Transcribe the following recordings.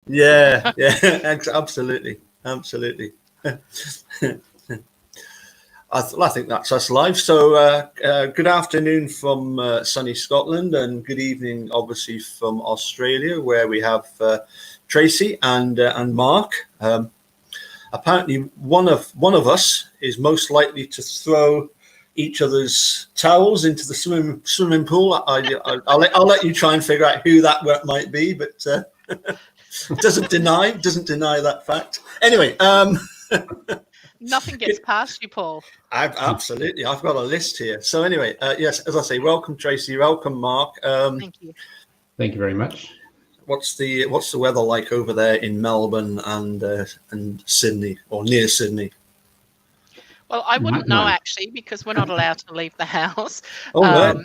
Yeah, absolutely. I think that's us live. So good afternoon from sunny Scotland, and good evening, obviously, from Australia, where we have Tracy and Mark. Apparently, one of us is most likely to throw each other's towels into the swimming pool. I'll let you try and figure out who that might be, but doesn't deny that fact. Anyway. Nothing gets past you, Paul. Absolutely. I've got a list here. So anyway, yes, as I say, welcome, Tracy. Welcome, Mark. Thank you. Thank you very much. What's the weather like over there in Melbourne and Sydney, or near Sydney? Well, I wouldn't know actually, because we're not allowed to leave the house. Right.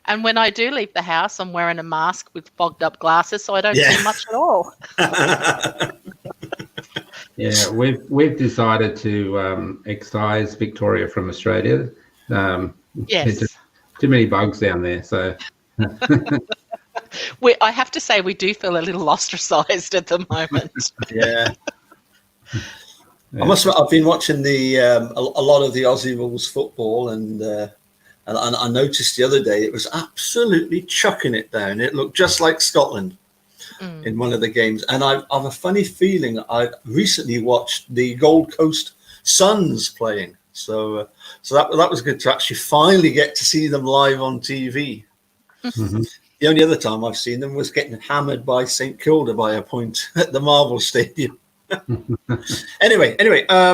And when I do leave the house, I'm wearing a mask with fogged up glasses, so I don't see much at all. Yeah, we've decided to excise Victoria from Australia. Yes. There's too many bugs down there, so. I have to say we do feel a little ostracised at the moment. Yeah. I must admit, I've been watching a lot of the Aussie rules football, and I noticed the other day it was absolutely chucking it down. It looked just like Scotland in one of the games, and I have a funny feeling I recently watched the Gold Coast Suns playing, so that was good to actually finally get to see them live on TV. Mm-hmm. The only other time I've seen them was getting hammered by St Kilda by a point at the Marvel Stadium. Anyway,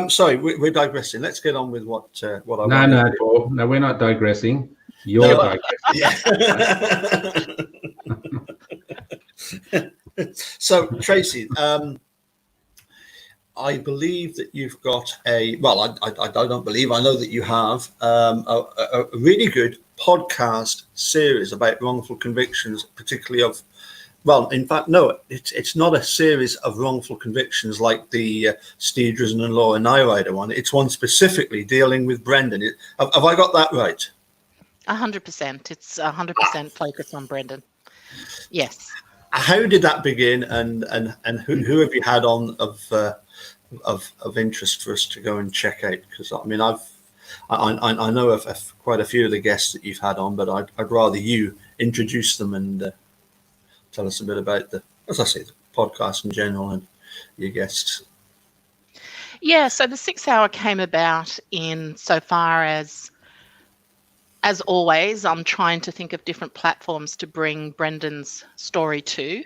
sorry, we're digressing. Let's get on with what I want. No, Paul. No, we're not digressing. You're digressing. Yeah. So, Tracy, I believe that you've got I don't believe, I know that you have a really good podcast series about wrongful convictions, particularly of, well, in fact, no, it's not a series of wrongful convictions like the Steve Drizzen and Laura Nyrider one. It's one specifically dealing with Brendan. Have I got that right? 100%. It's 100% focused on Brendan. Yes. How did that begin, and who have you had on of interest for us to go and check out? Because I mean, I know of quite a few of the guests that you've had on, but I'd rather you introduce them and tell us a bit about the podcast in general and your guests. Yeah, so the 6 Hour came about in so far as always, I'm trying to think of different platforms to bring Brendan's story to,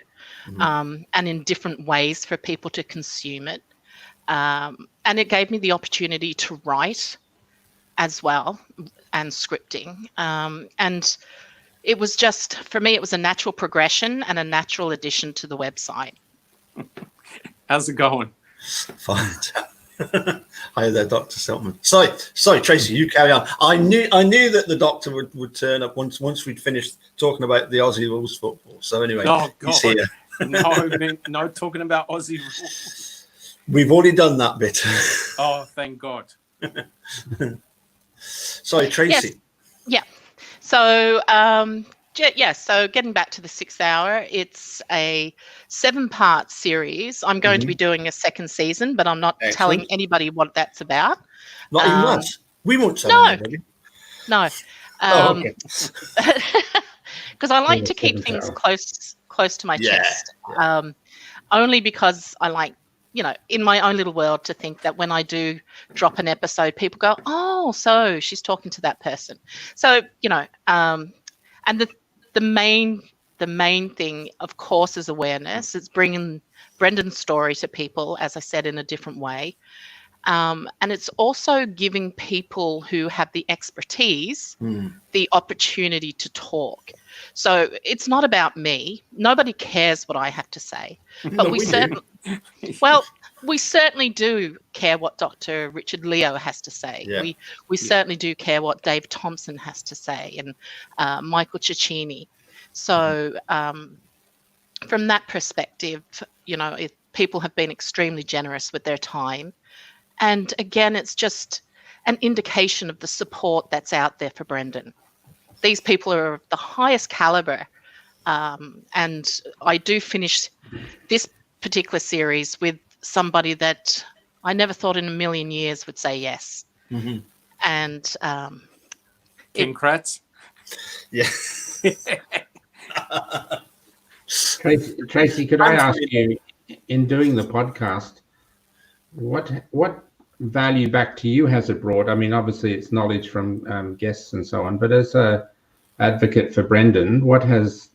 and in different ways for people to consume it. And it gave me the opportunity to write as well, and scripting. And it was just, for me, it was a natural progression and a natural addition to the website. How's it going? Fine. Hi there, Dr. Silkman. Sorry, Tracy, you carry on. I knew that the doctor would turn up once we'd finished talking about the Aussie rules football. So anyway, he's here. No, talking about Aussie rules. We've already done that bit. Oh, thank God. Sorry, Tracy. Yes. Yeah. So, so getting back to the 6 Hour, it's a 7-part series. I'm going to be doing a second season, but I'm not telling anybody what that's about. Not even us. We won't tell anybody. No. Okay. Because I like to keep things close to my chest. Only because I like, in my own little world, to think that when I do drop an episode, people go, oh, so she's talking to that person. So, and the main thing, of course, is awareness. It's bringing Brendan's story to people, as I said, in a different way. And it's also giving people who have the expertise the opportunity to talk. So it's not about me. Nobody cares what I have to say. But we certainly do care what Dr. Richard Leo has to say. Yeah. We certainly do care what Dave Thompson has to say, and Michael Cicchini. So from that perspective, people have been extremely generous with their time. And again, it's just an indication of the support that's out there for Brendan. These people are of the highest caliber. And I do finish this particular series with somebody that I never thought in a million years would say yes. Mm-hmm. And Kim Kratz. Yeah. Tracy, could I ask you, in doing the podcast, what value back to you has it brought? I mean, obviously it's knowledge from guests and so on, but as a advocate for Brendan, what has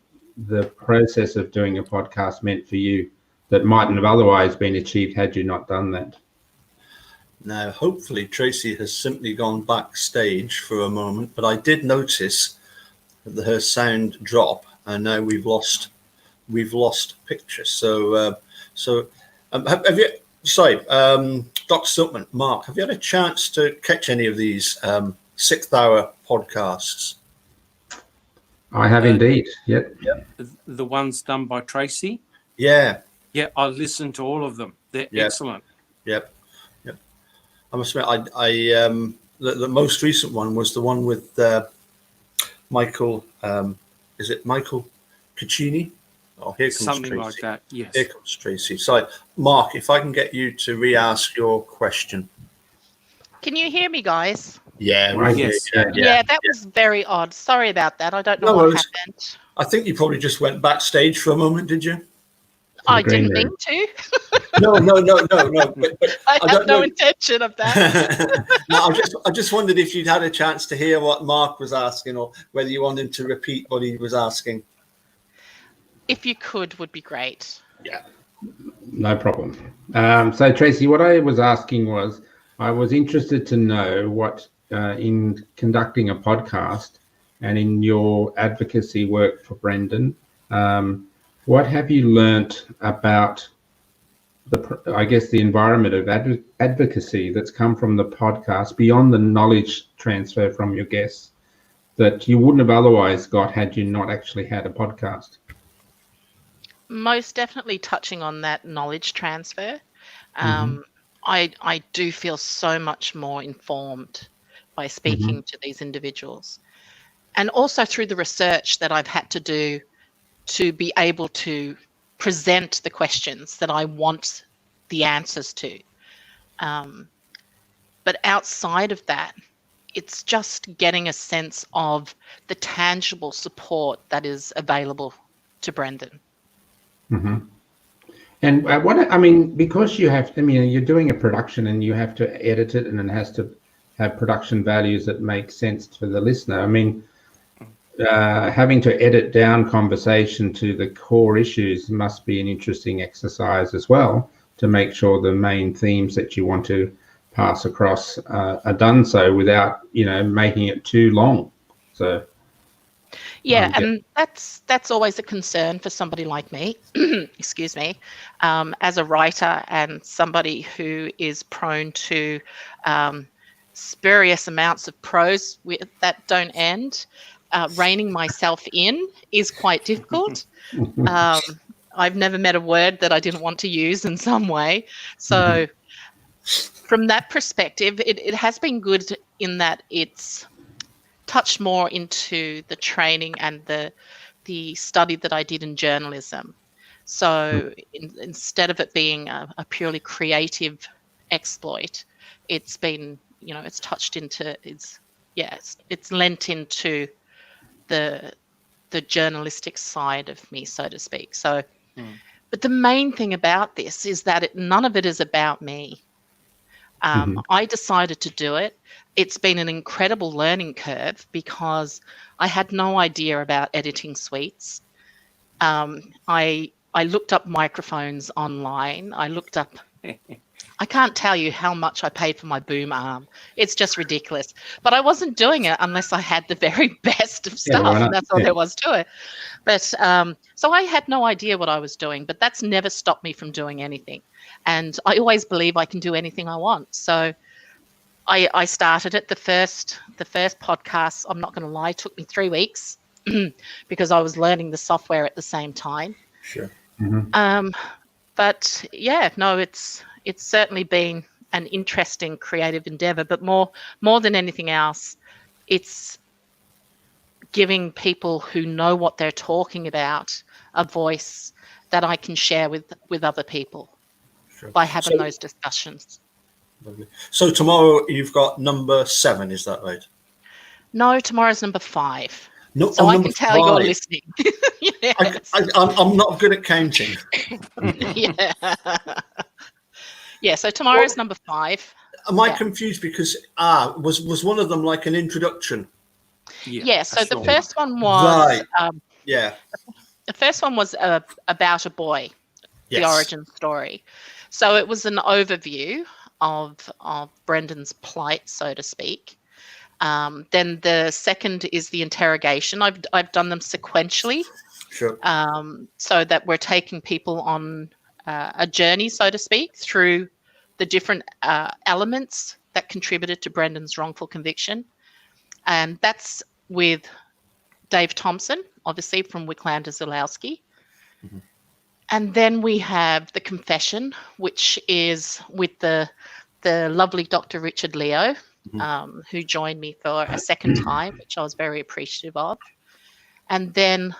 the process of doing a podcast meant for you that mightn't have otherwise been achieved had you not done that? Now, hopefully Tracy has simply gone backstage for a moment, but I did notice that her sound drop, and now we've lost picture. So have you? Sorry, Dr. Silkman, Mark, have you had a chance to catch any of these 6th-hour podcasts? I have indeed. Yep. The ones done by Tracy. Yeah. Yeah, I listened to all of them. They're excellent. Yep. I must admit, the most recent one was the one with Michael. Is it Michael Piccini? Oh, here comes Something Tracy. like that. Yes. Here comes Tracy. So, Mark, if I can get you to re-ask your question. can you hear me, guys? Yeah. Yes. Yeah, that was very odd. Sorry about that. I don't know what happened. I think you probably just went backstage for a moment, did you? I didn't mean to. No. But I have no intention of that. No, I just wondered if you'd had a chance to hear what Mark was asking, or whether you wanted to repeat what he was asking. If you could, would be great. Yeah. No problem. So, Tracy, what I was asking was, I was interested to know what, in conducting a podcast and in your advocacy work for Brendan, what have you learnt about the environment of advocacy that's come from the podcast beyond the knowledge transfer from your guests that you wouldn't have otherwise got had you not actually had a podcast? Most definitely touching on that knowledge transfer. I do feel so much more informed by speaking to these individuals, and also through the research that I've had to do to be able to present the questions that I want the answers to. But outside of that, it's just getting a sense of the tangible support that is available to Brendan. Mm-hmm. And because you're doing a production and you have to edit it, and it has to have production values that make sense for the listener. I mean, having to edit down conversation to the core issues must be an interesting exercise as well, to make sure the main themes that you want to pass across are done so without, making it too long. So. Yeah, and that's always a concern for somebody like me, excuse me, as a writer and somebody who is prone to spurious amounts of prose that don't end. Reining myself in is quite difficult. I've never met a word that I didn't want to use in some way. So from that perspective, it has been good in that it's touched more into the training and the study that I did in journalism. So instead of it being a purely creative exploit, it's been, it's touched into, it's lent into the journalistic side of me, so to speak. So, but the main thing about this is that none of it is about me. I decided to do it. It's been an incredible learning curve because I had no idea about editing suites. I looked up microphones online. I looked up, I can't tell you how much I paid for my boom arm. It's just ridiculous. But I wasn't doing it unless I had the very best of stuff. And that's all there was to it. But so I had no idea what I was doing, but that's never stopped me from doing anything. And I always believe I can do anything I want. So I started it. The first podcast, I'm not going to lie, took me 3 weeks because I was learning the software at the same time. Sure. But yeah, no, it's certainly been an interesting creative endeavor, but more than anything else, it's giving people who know what they're talking about a voice that I can share with other people Sure. by having those discussions. Lovely. So tomorrow you've got number 7, is that right? No, tomorrow's number 5. No, so I can tell 5. you're listening. Yes. I'm not good at counting. Yeah. Yeah, so tomorrow's number 5. Am I confused because was one of them like an introduction? Yeah, so the first one was the first one was about a boy, the origin story. So it was an overview of Brendan's plight, so to speak. Then the second is the interrogation. I've done them sequentially, sure. So that we're taking people on a journey, so to speak, through the different elements that contributed to Brendan's wrongful conviction. And that's with Dave Thompson, obviously from Wicklander Zalowski. Mm-hmm. And then we have the confession, which is with the lovely Dr. Richard Leo, mm-hmm. Who joined me for a second time, which I was very appreciative of. And then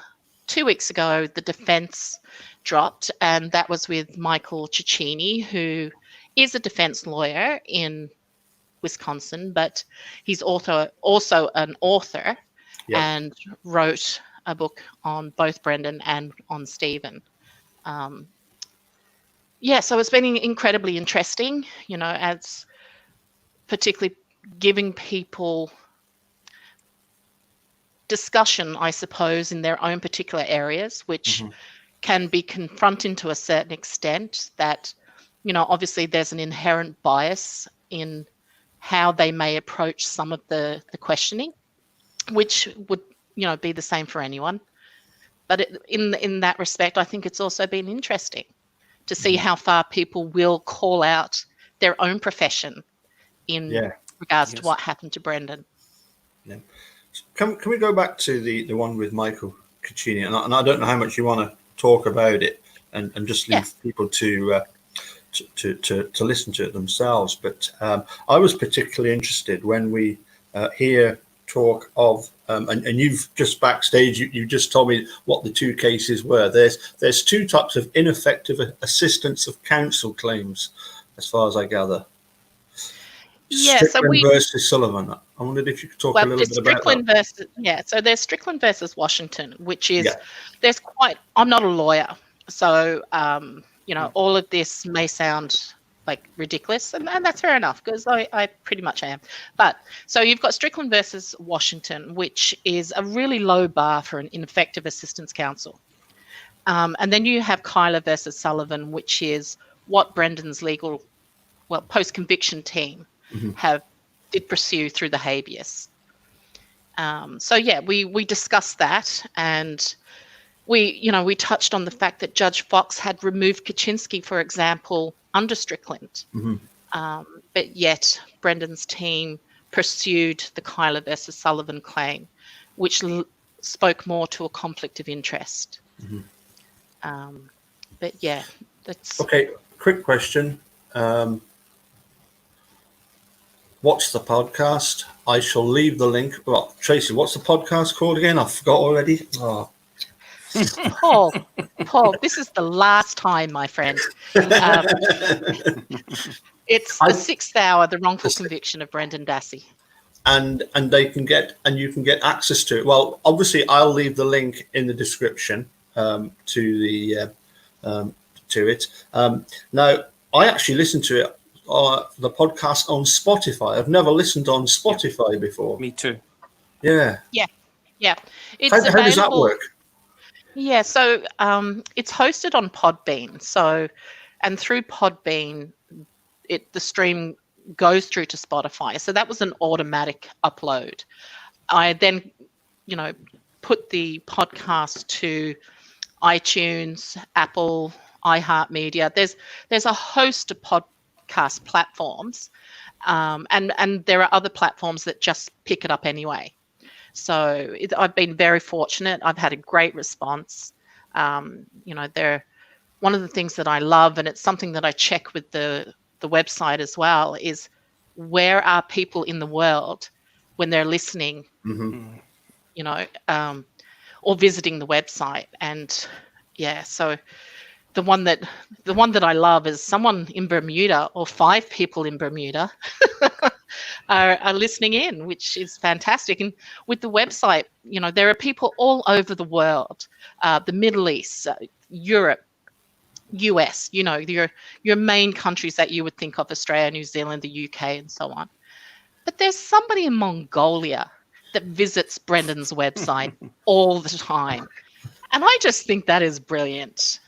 2 weeks ago, the defense dropped, and that was with Michael Cicchini, who is a defense lawyer in Wisconsin, but he's also an author and wrote a book on both Brendan and on Steven. So it's been incredibly interesting, as particularly giving people discussion, I suppose, in their own particular areas, which mm-hmm. can be confronting to a certain extent that, obviously there's an inherent bias in how they may approach some of the questioning, which would, be the same for anyone. But in that respect, I think it's also been interesting to see how far people will call out their own profession in regards to what happened to Brendan. Yeah. Can we go back to the one with Michael Cicchini? And I don't know how much you want to talk about it, and just leave people to listen to it themselves. But I was particularly interested when we hear talk of, and you've just backstage, you just told me what the 2 cases were. There's 2 types of ineffective assistance of counsel claims, as far as I gather. Strickland versus Sullivan. I wondered if you could talk a little bit about that. So there's Strickland versus Washington, which is I'm not a lawyer, so all of this may sound like ridiculous, and that's fair enough, because I pretty much am. But so you've got Strickland versus Washington, which is a really low bar for an ineffective assistance counsel. And then you have Kyler versus Sullivan, which is what Brendan's post-conviction team mm-hmm. did pursue through the habeas. We discussed that, and we touched on the fact that Judge Fox had removed Kaczynski, for example, under Strickland, mm-hmm. But yet Brendan's team pursued the Kyler versus Sullivan claim, which spoke more to a conflict of interest. Mm-hmm. That's okay. Quick question. What's the podcast? I shall leave the link. Well, Tracy, what's the podcast called again? I forgot already. Oh. Paul, this is the last time, my friend. It's the 6th hour, the wrongful conviction of Brendan Dassey. And you can get access to it. Well, obviously, I'll leave the link in the description to it. Now, I actually listened to it, the podcast on Spotify. I've never listened on Spotify before. Me too. Yeah. It's how does that work? Yeah, so it's hosted on Podbean. So, and through Podbean, the stream goes through to Spotify. So that was an automatic upload. I then, put the podcast to iTunes, Apple, iHeartMedia. There's a host of podcast platforms, and there are other platforms that just pick it up anyway. So I've been very fortunate. I've had a great response. They're one of the things that I love, and it's something that I check with the website as well, is where are people in the world when they're listening, mm-hmm. Or visiting the website. And so the one that I love is someone in Bermuda, or 5 people in Bermuda are listening in, which is fantastic. And with the website, there are people all over the world, the Middle East, Europe, US, your main countries that you would think of: Australia, New Zealand, the UK, and so on. But there's somebody in Mongolia that visits Brendan's website all the time. And I just think that is brilliant.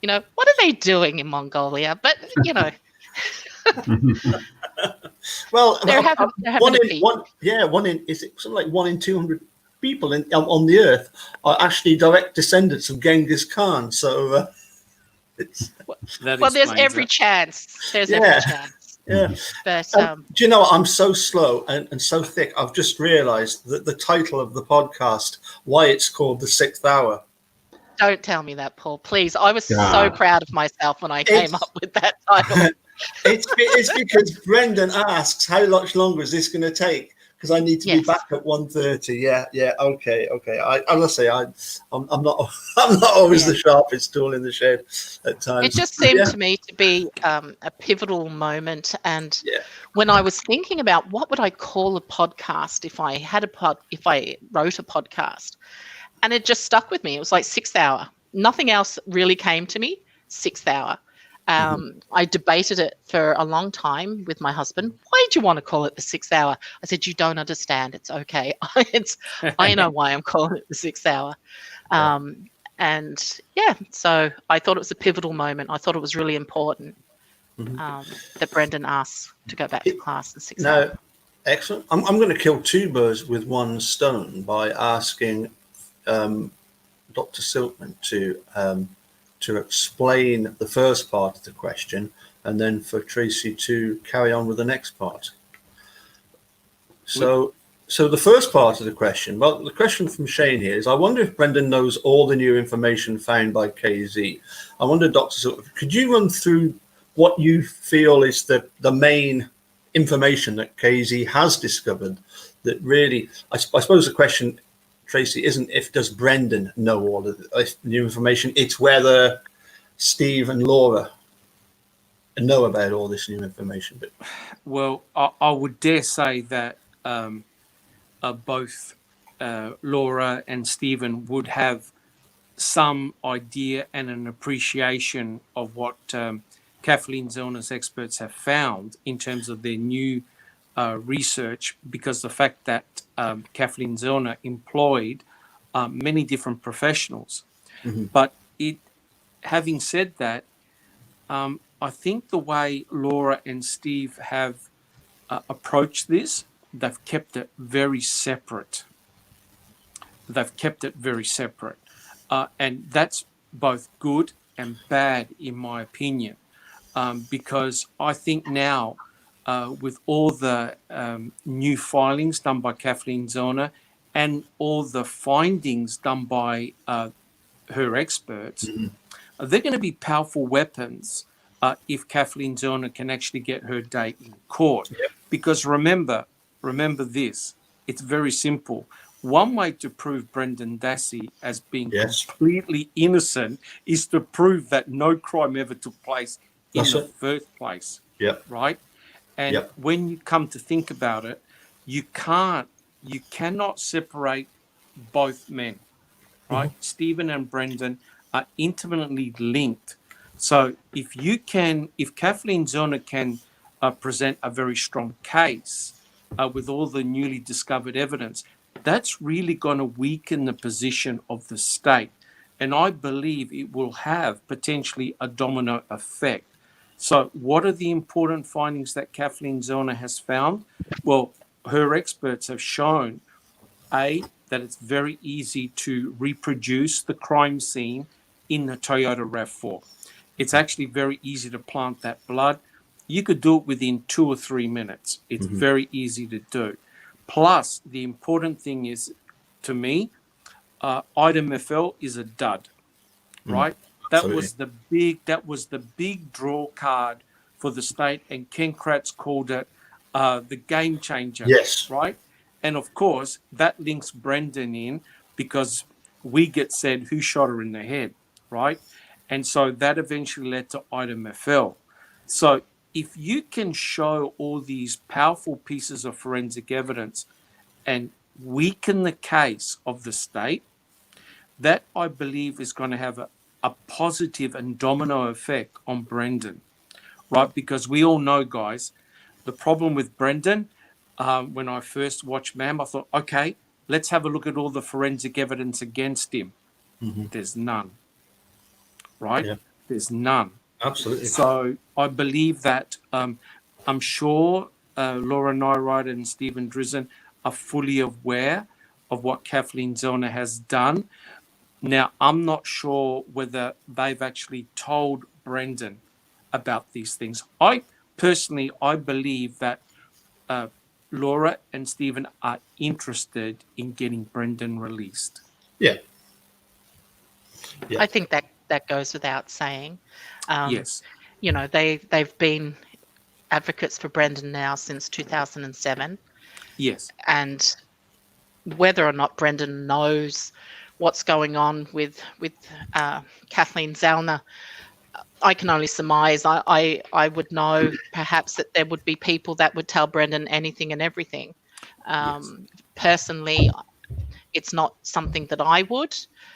What are they doing in Mongolia? But, well, they're having is it something like 1 in 200 people on the earth are actually direct descendants of Genghis Khan. So there's every chance. There's every chance. Yeah. But do you know what? I'm so slow and so thick. I've just realized that the title of the podcast, why it's called The Sixth Hour. Don't tell me that, Paul, please. I was so proud of myself when I came up with that title. It's because Brendan asks, how much longer is this going to take? Because I need to be back at 1:30. Yeah. Okay. I'm not always the sharpest tool in the shed at times. It just seemed to me to be a pivotal moment. And when I was thinking about what would I call a podcast if I wrote a podcast, and it just stuck with me. It was like Sixth Hour. Nothing else really came to me. Sixth Hour. I debated it for a long time with my husband. Why do you want to call it the Sixth Hour? I said, you don't understand. It's okay. I know why I'm calling it the Sixth Hour. So I thought it was a pivotal moment. I thought it was really important that Brendan asked to go back to class the Sixth Hour. Excellent. I'm going to kill 2 birds with 1 stone by asking Dr. Silkman to explain the first part of the question, and then for Tracy to carry on with the next part. So the first part of the question, well, the question from Shane here is, I wonder if Brendan knows all the new information found by KZ. I wonder, Dr. Silkman, could you run through what you feel is the main information that KZ has discovered that really, I suppose the question, Tracy, isn't does Brendan know all of the new information? It's whether Steve and Laura know about all this new information. But well, I would dare say that both Laura and Stephen would have some idea and an appreciation of what Kathleen Zellner's experts have found in terms of their new research, because the fact that Kathleen Zellner employed many different professionals. But having said that, I think the way Laura and Steve have approached this, they've kept it very separate. And that's both good and bad, in my opinion, because I think now, with all the new filings done by Kathleen Zellner and all the findings done by her experts, they're going to be powerful weapons if Kathleen Zellner can actually get her day in court. Because remember this, it's very simple. One way to prove Brendan Dassey as being completely innocent is to prove that no crime ever took place in the first place. Right? And when you come to think about it, you cannot separate both men, right? Stephen and Brendan are intimately linked. So if Kathleen Zellner can present a very strong case with all the newly discovered evidence, that's really going to weaken the position of the state. And I believe it will have potentially a domino effect. So what are the important findings that Kathleen Zellner has found? Well, her experts have shown, A, that it's very easy to reproduce the crime scene in the Toyota RAV4. It's actually very easy to plant that blood. You could do it within 2 or 3 minutes. It's very easy to do. Plus, the important thing is, to me, item FL is a dud, right? That was the big draw card for the state, and Ken Kratz called it the game changer. Right? And of course, that links Brendan in, because we get said who shot her in the head, right? And so that eventually led to item FL. So if you can show all these powerful pieces of forensic evidence and weaken the case of the state, that I believe is going to have a positive and domino effect on Brendan, right? Because we all know, guys, the problem with Brendan, when I first watched MAM, I thought, okay, let's have a look at all the forensic evidence against him. There's none, right? Yeah. There's none. Absolutely. So I believe that I'm sure Laura Nyright and Stephen Drizzen are fully aware of what Kathleen Zellner has done. Now, I'm not sure whether they've actually told Brendan about these things. I believe that Laura and Stephen are interested in getting Brendan released. Yeah. I think that goes without saying. Yes. You know, they've been advocates for Brendan now since 2007. Yes. And whether or not Brendan knows what's going on with Kathleen Zellner, I can only surmise. I would know perhaps that there would be people that would tell Brendan anything and everything. Personally, it's not something that I would.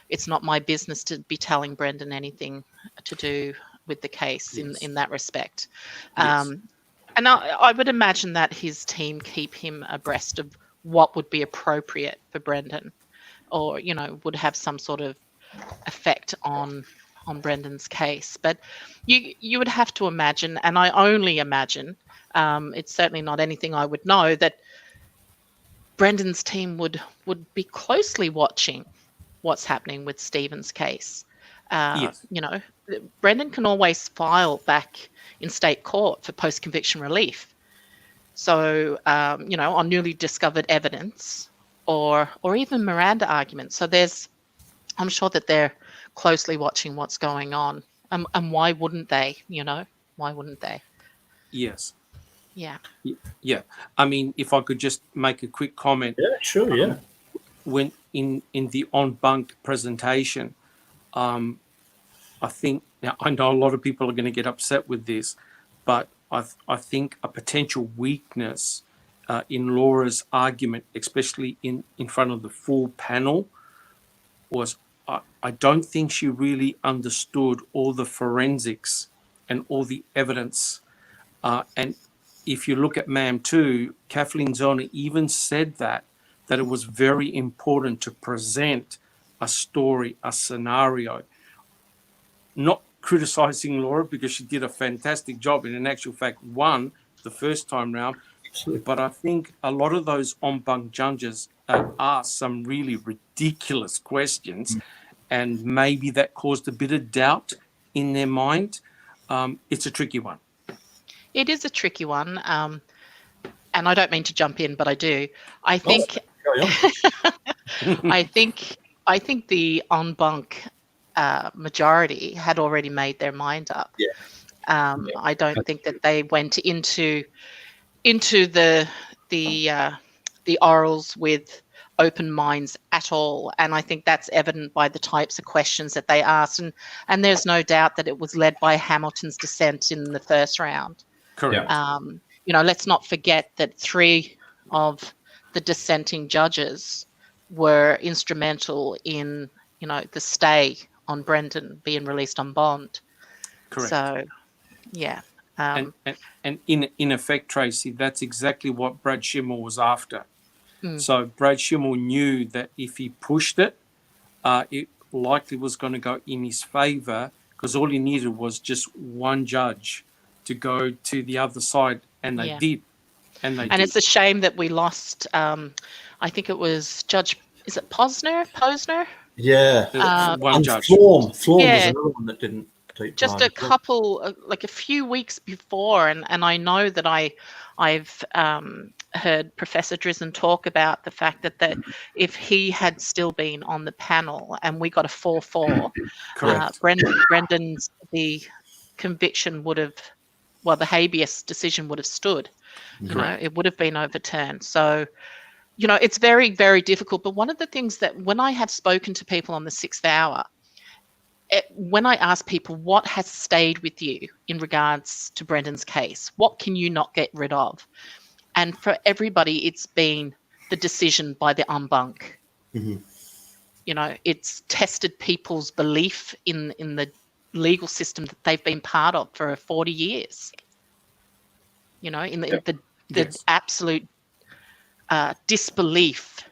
It's not my business to be telling Brendan anything to do with the case in that respect. And I would imagine that his team keep him abreast of what would be appropriate for Brendan, or, you know, would have some sort of effect on Brendan's case. But you would have to imagine, and I only imagine, it's certainly not anything I would know, that Brendan's team would be closely watching what's happening with Stephen's case. You know, Brendan can always file back in state court for post-conviction relief. So, you know, on newly discovered evidence or even Miranda arguments. So I'm sure that they're closely watching what's going on. And why wouldn't they, you know? Why wouldn't they? Yes. Yeah. Yeah. I mean, if I could just make a quick comment. Yeah, sure, yeah. When in the en banc presentation, I think, now I know a lot of people are going to get upset with this, but I think a potential weakness in Laura's argument, especially in front of the full panel, was I don't think she really understood all the forensics and all the evidence. And if you look at MAM 2, Kathleen Zellner even said that it was very important to present a story, a scenario. Not criticizing Laura, because she did a fantastic job and in actual fact won the first time round. But I think a lot of those en banc judges asked some really ridiculous questions, and maybe that caused a bit of doubt in their mind. It's a tricky one. It is a tricky one. And I don't mean to jump in, but I do. I think I think the en banc majority had already made their mind up. I don't think that they went into the orals with open minds at all, and I think that's evident by the types of questions that they asked, and there's no doubt that it was led by Hamilton's dissent in the first round. Correct. You know, let's not forget that 3 of the dissenting judges were instrumental in, you know, the stay on Brendan being released on bond. Correct. So, yeah. And in effect, Tracy, that's exactly what Brad Schimmel was after. So Brad Schimmel knew that if he pushed it, it likely was going to go in his favor, because all he needed was just one judge to go to the other side, and they did. And it's a shame that we lost, I think it was Judge, is it Posner? Yeah. One judge. Flom was another one that didn't take just part. a couple, like a few weeks before, and I know that I've heard Professor Drizzen talk about the fact that if he had still been on the panel and we got a 4-4, Brendan's the conviction would have, well, the habeas decision would have stood. You know, it would have been overturned. So, you know, it's very, very difficult. But one of the things that when I have spoken to people on the 6th hour, when I ask people what has stayed with you in regards to Brendan's case, what can you not get rid of? And for everybody, it's been the decision by the en banc. Mm-hmm. You know, it's tested people's belief in the legal system that they've been part of for 40 years. You know, in the Yes. absolute disbelief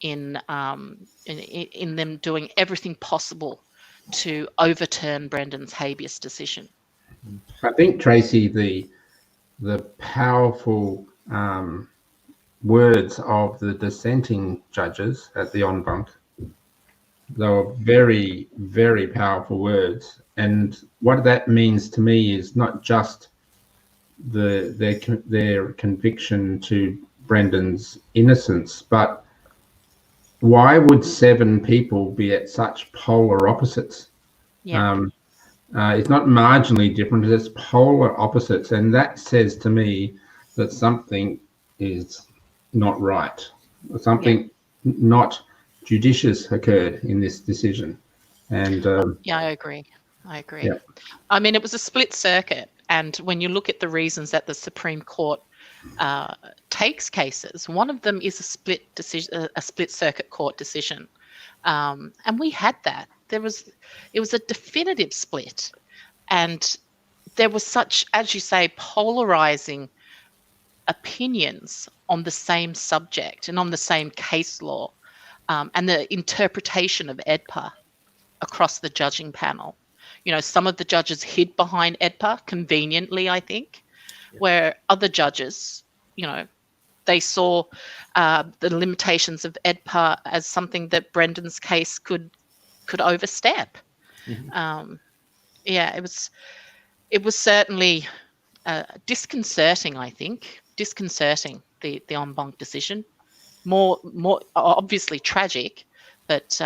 in them doing everything possible to overturn Brendan's habeas decision. I think, Tracy, the powerful words of the dissenting judges at the en banc, they were very, very powerful words. And what that means to me is not just their conviction to Brendan's innocence, but why would 7 people be at such polar opposites? Yeah. It's not marginally different, it's polar opposites. And that says to me that something is not right. Something not judicious occurred in this decision. And I agree. Yeah. I mean, it was a split circuit. And when you look at the reasons that the Supreme Court takes cases, one of them is a split circuit court decision. And we had that. It was a definitive split. And there was such, as you say, polarizing opinions on the same subject and on the same case law, and the interpretation of EDPA across the judging panel. You know, some of the judges hid behind EDPA conveniently, I think, where other judges, you know, they saw the limitations of EDPA as something that Brendan's case could overstep. Mm-hmm. It was certainly disconcerting, I think, the en banc decision. More obviously tragic, but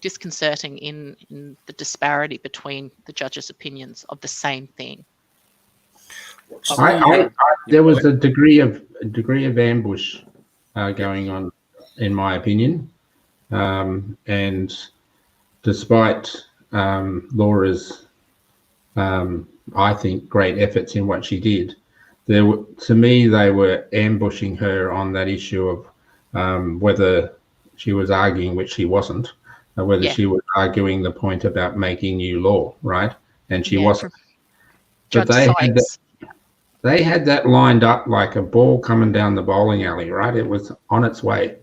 disconcerting in the disparity between the judges' opinions of the same thing. There was a degree of ambush going on, in my opinion, and despite Laura's, I think, great efforts in what she did, to me they were ambushing her on that issue of whether she was arguing, which she wasn't, whether she was arguing the point about making new law, right? And she wasn't. But they had that lined up like a ball coming down the bowling alley, right? It was on its way.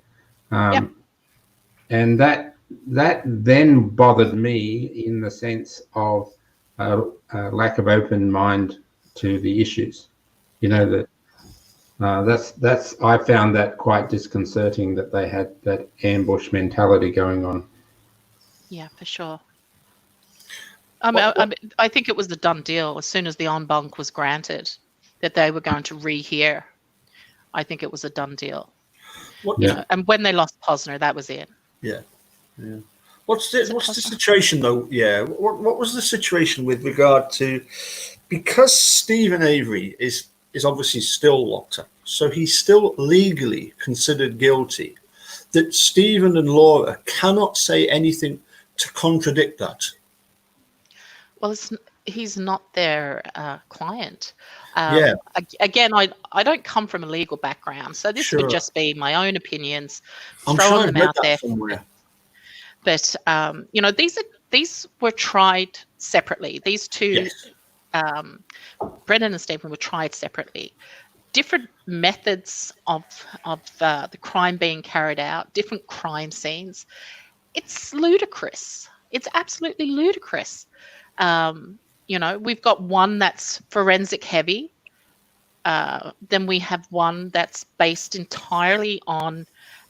And that then bothered me in the sense of a lack of open mind to the issues. You know, that's I found that quite disconcerting that they had that ambush mentality going on. Yeah, for sure. I think it was the done deal as soon as the en banc was granted that they were going to rehear. I think it was a done deal. You know, and when they lost Posner, that was it. Yeah. What's the situation though? Yeah. What was the situation with regard to, because Steven Avery is obviously still locked up, so he's still legally considered guilty, that Steven and Laura cannot say anything to contradict that? Well, he's not their client. Again, I don't come from a legal background, so this would just be my own opinions, throwing them out there. Somewhere. But you know, these were tried separately. These two, Brendan and Steven, were tried separately. Different methods of the crime being carried out, different crime scenes. It's ludicrous. It's absolutely ludicrous. You know, we've got one that's forensic heavy. Then we have one that's based entirely on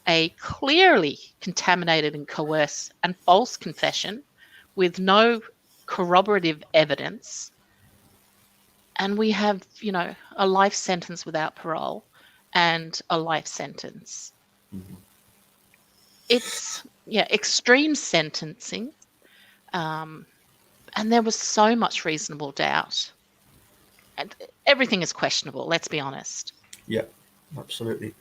a clearly contaminated and coerced and false confession with no corroborative evidence. And we have, you know, a life sentence without parole and a life sentence. Mm-hmm. It's, extreme sentencing. And there was so much reasonable doubt. And everything is questionable, let's be honest. Yeah, absolutely.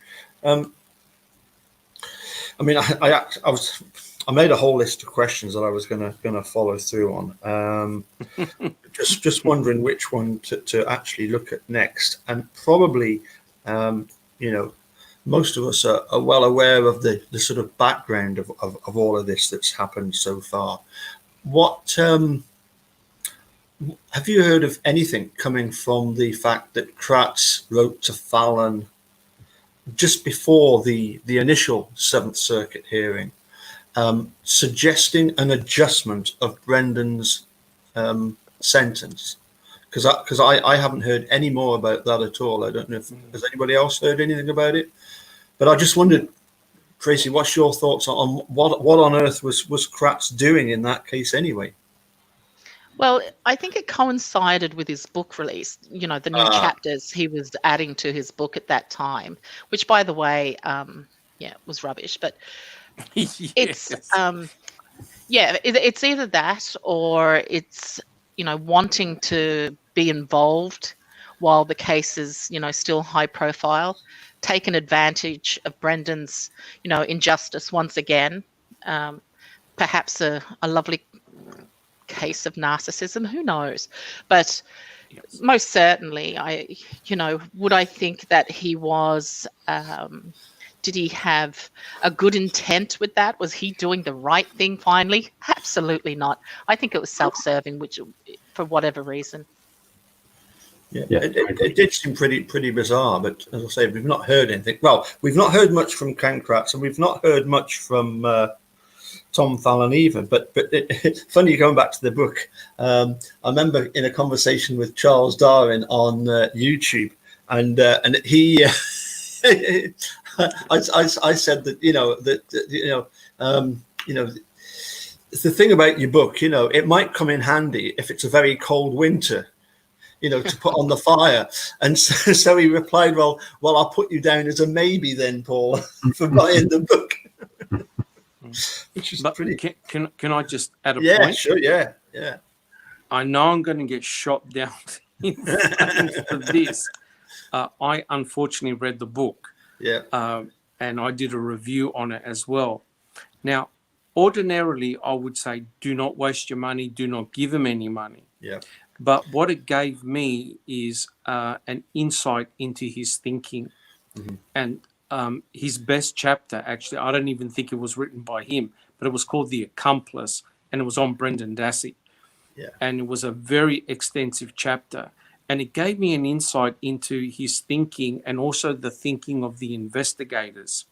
I mean, I made a whole list of questions that I was gonna follow through on. Just wondering which one to actually look at next, and probably, most of us are well aware of the sort of background of all of this that's happened so far. What have you heard of anything coming from the fact that Kratz wrote to Fallon just before the initial Seventh Circuit hearing, suggesting an adjustment of Brendan's sentence? Because I haven't heard any more about that at all. I don't know if has anybody else heard anything about it. But I just wondered, Tracy, what's your thoughts on what on earth was Kratz doing in that case anyway? Well, I think it coincided with his book release, the new chapters he was adding to his book at that time, which, by the way, was rubbish. But Yes. it's, it's either that or it's, wanting to be involved while the case is, still high profile, taken advantage of Brendan's, injustice once again, perhaps a lovely case of narcissism, who knows? But Yes. most certainly, would I think that he was, did he have a good intent with that? Was he doing the right thing finally? Absolutely not. I think it was self-serving, which, for whatever reason. Yeah, it did seem pretty bizarre, but as I say, we've not heard anything. Well, we've not heard much from Ken Kratz, and we've not heard much from Tom Fallon either. But it's funny going back to the book. I remember in a conversation with Charles Darwin on YouTube, and he, I said that the thing about your book, it might come in handy if it's a very cold winter, to put on the fire. And so he replied, well, I'll put you down as a maybe then, Paul, for buying the book. Which is pretty. Can I just add a point? Yeah, sure, yeah. I know I'm going to get shot down for this. I unfortunately read the book. Yeah. And I did a review on it as well. Now, ordinarily, I would say, do not waste your money. Do not give him any money. Yeah. But what it gave me is an insight into his thinking. Mm-hmm. And his best chapter, actually, I don't even think it was written by him, but it was called The Accomplice, and it was on Brendan Dassey. Yeah. And it was a very extensive chapter. And it gave me an insight into his thinking and also the thinking of the investigators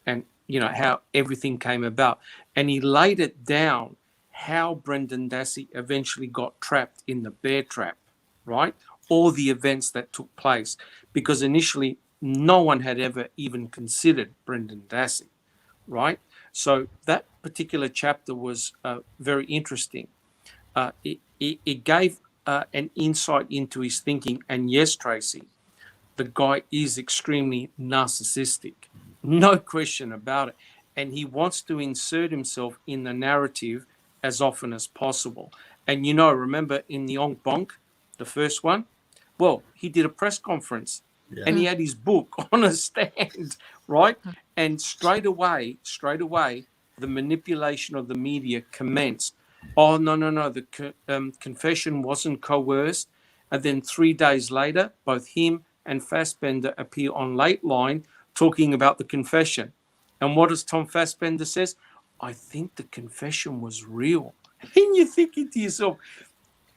and, how everything came about. And he laid it down how Brendan Dassey eventually got trapped in the bear trap, right? All the events that took place, because initially no one had ever even considered Brendan Dassey, right? So that particular chapter was very interesting. It gave an insight into his thinking. And yes, Tracy, the guy is extremely narcissistic, no question about it. And he wants to insert himself in the narrative as often as possible. And remember in the En Banc, the first one, well, he did a press conference and he had his book on a stand, right? And straight away, the manipulation of the media commenced. Oh, no, the confession wasn't coerced. And then 3 days later, both him and Fassbender appear on Late Line talking about the confession. And what does Tom Fassbender says? I think the confession was real. And you're thinking to yourself,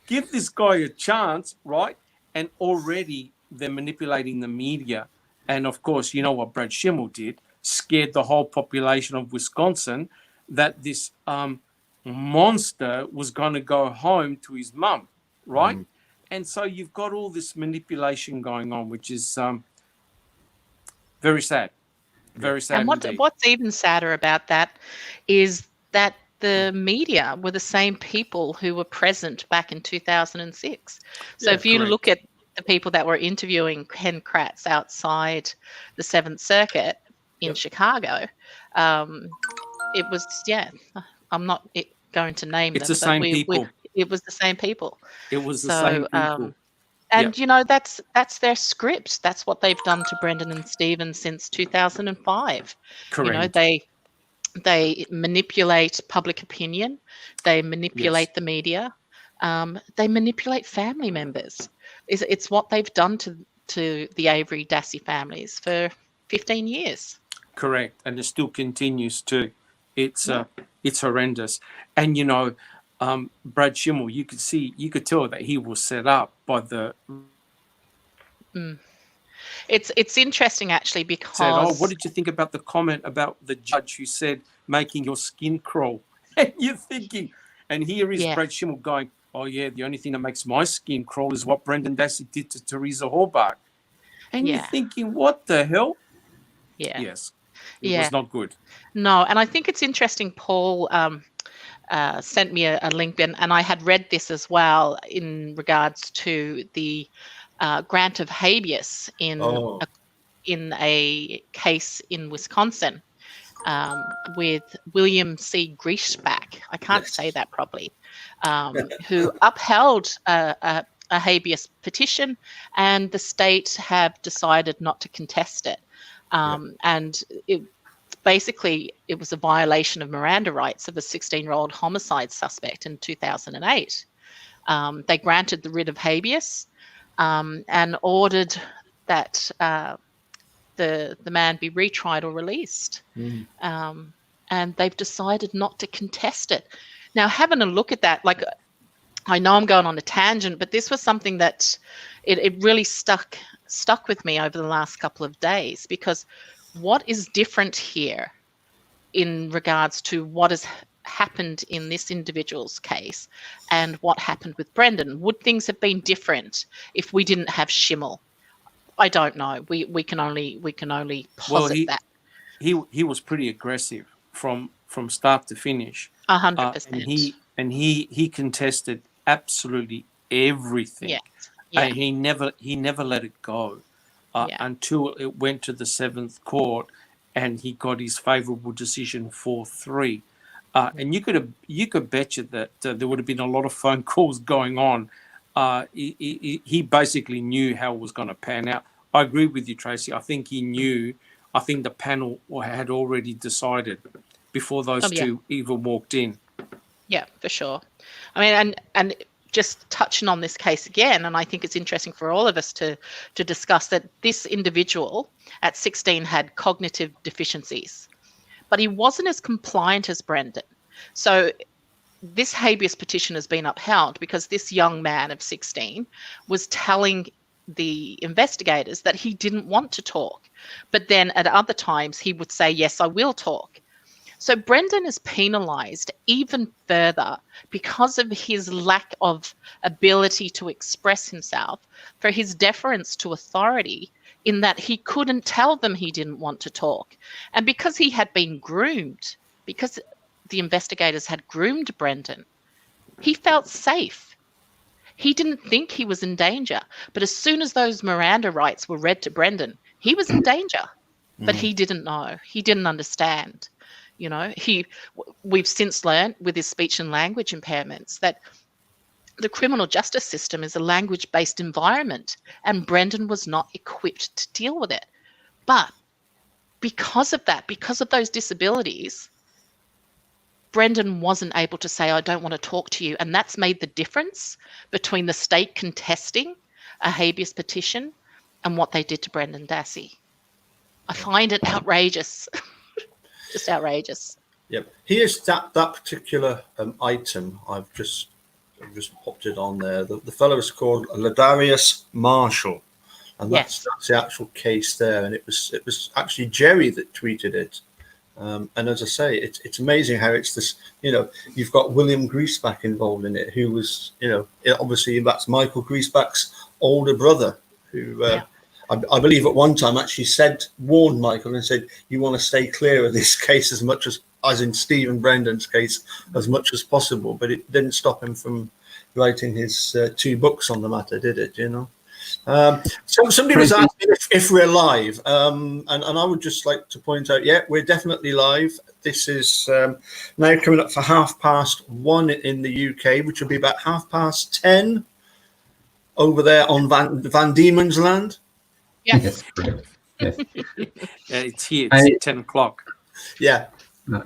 give this guy a chance, right? And already they're manipulating the media. And of course, you know what Brad Schimmel did? Scared the whole population of Wisconsin that this monster was going to go home to his mum, right? Mm. And so you've got all this manipulation going on, which is very sad. Very sad. And what's even sadder about that is that the media were the same people who were present back in 2006. So if you look at the people that were interviewing Ken Kratz outside the Seventh Circuit in Chicago, it was, I'm not going to name them. It's the same people. It was the same people. It was the same people. And, that's their script. That's what they've done to Brendan and Steven since 2005. Correct. They manipulate public opinion. They manipulate the media. They manipulate family members. It's what they've done to the Avery Dassey families for 15 years. Correct, and it still continues to. It's horrendous. And Brad Schimmel, you could tell that he was set up by the. It's interesting actually because. Said, what did you think about the comment about the judge who said making your skin crawl? And you're thinking, and here is Brad Schimmel going, "Oh yeah, the only thing that makes my skin crawl is what Brendan Dassey did to Teresa Halbach." And you're thinking, what the hell? Yeah. Yes. It was not good. No, and I think it's interesting. Paul sent me a link, and I had read this as well in regards to the grant of habeas in a case in Wisconsin with William C. Griesbach. I can't say that properly. Who upheld a habeas petition, and the state have decided not to contest it. And it was a violation of Miranda rights of a 16-year-old homicide suspect in 2008. They granted the writ of habeas and ordered that the man be retried or released. And they've decided not to contest it. Now, having a look at that, like, I know I'm going on a tangent, but this was something that it really stuck with me over the last couple of days, because what is different here in regards to what has happened in this individual's case and what happened with Brendan? Would things have been different if we didn't have Schimmel? I don't know. We can only posit that. He was pretty aggressive from start to finish. 100%. And he contested absolutely everything. Yeah. And he never let it go until it went to the Seventh Court, and he got his favourable decision 4-3. And you could bet you that there would have been a lot of phone calls going on. He basically knew how it was going to pan out. I agree with you, Tracy. I think he knew. I think the panel had already decided before those two even walked in. Yeah, for sure. I mean, and just touching on this case again, and I think it's interesting for all of us to discuss that this individual at 16 had cognitive deficiencies, but he wasn't as compliant as Brendan. So this habeas petition has been upheld because this young man of 16 was telling the investigators that he didn't want to talk, but then at other times he would say, yes, I will talk. So Brendan is penalised even further because of his lack of ability to express himself, for his deference to authority, in that he couldn't tell them he didn't want to talk. And because he had been groomed, because the investigators had groomed Brendan, he felt safe. He didn't think he was in danger. But as soon as those Miranda rights were read to Brendan, he was in danger. But he didn't know. He didn't understand. You know, we've since learned with his speech and language impairments that the criminal justice system is a language-based environment, and Brendan was not equipped to deal with it. But because of that, because of those disabilities, Brendan wasn't able to say, I don't want to talk to you. And that's made the difference between the state contesting a habeas petition and what they did to Brendan Dassey. I find it outrageous. Just outrageous. Yep. Here's that particular item. I've just popped it on there. The fellow is called Ladarius Marshall, and that's the actual case there. And it was actually Jerry that tweeted it. And as I say, it's amazing how it's this. You know, you've got William Griesbach involved in it, who was, you know, obviously that's Michael Griesbach's older brother, who. I believe at one time actually warned Michael and said, you want to stay clear of this case as much as in Stephen Brendan's case, as much as possible. But it didn't stop him from writing his 2 books on the matter, did it? You know. So somebody was asking if we're live, and I would just like to point out, we're definitely live. This is now coming up for 1:30 in the UK, which will be about 10:30 over there on Van Diemen's Land. Yes. Yes. It's here. It's 10 o'clock. Yeah.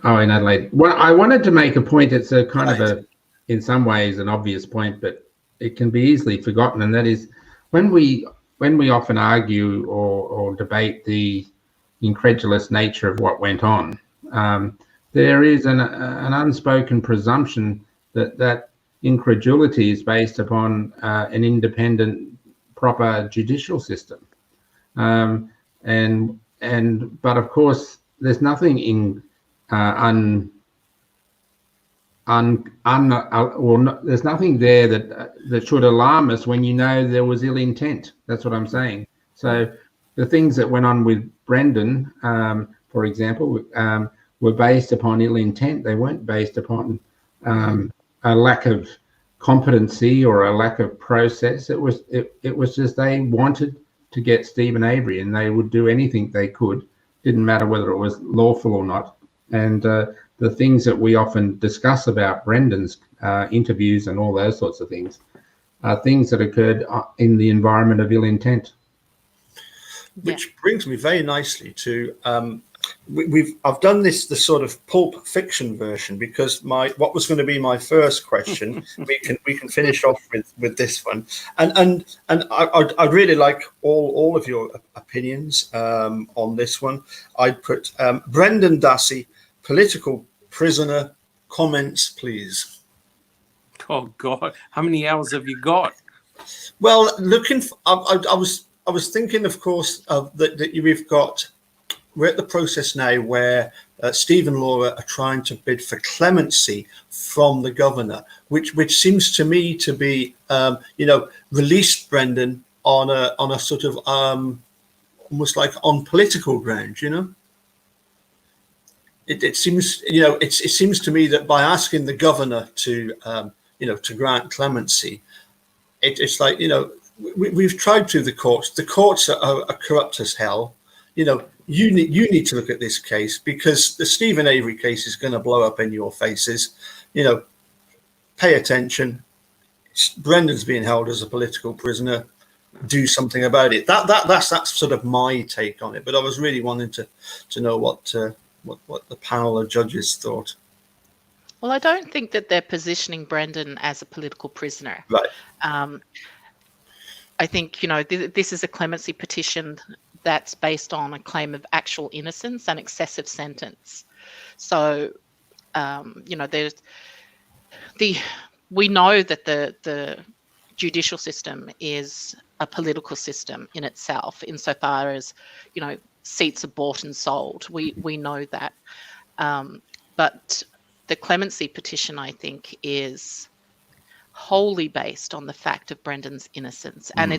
Oh, in Adelaide. Well, I wanted to make a point. It's a kind of in some ways, an obvious point, but it can be easily forgotten. And that is when we often argue or debate the incredulous nature of what went on, there is an unspoken presumption that incredulity is based upon an independent, proper judicial system. But of course, there's nothing in there's nothing there that should alarm us when you know there was ill intent. That's what I'm saying. So the things that went on with Brendan, for example, were based upon ill intent. They weren't based upon a lack of competency or a lack of process. It was just they wanted to get Steven Avery, and they would do anything they could. Didn't matter whether it was lawful or not. And the things that we often discuss about Brendan's interviews and all those sorts of things are things that occurred in the environment of ill intent. Which brings me very nicely to I've done the sort of pulp fiction version, because what was going to be my first question we can finish off with this one, and I'd really like all of your opinions on this one. I'd put Brendan Dassey, political prisoner, comments please. Oh God, how many hours have you got? Well, I was thinking, of course, that we're at the process now where Steve and Laura are trying to bid for clemency from the governor, which seems to me to be, released Brendan on a sort of almost like on political grounds. It seems it seems to me that by asking the governor to to grant clemency, it's like we've tried through the courts. The courts are corrupt as hell. You need to look at this case, because the Steven Avery case is going to blow up in your faces. Pay attention. Brendan's being held as a political prisoner. Do something about it. That's sort of my take on it. But I was really wanting to know what the panel of judges thought. Well, I don't think that they're positioning Brendan as a political prisoner. Right. I think this is a clemency petition that's based on a claim of actual innocence and excessive sentence. So, there's we know that the judicial system is a political system in itself, insofar as, seats are bought and sold. We know that. But the clemency petition, I think, is wholly based on the fact of Brendan's innocence. And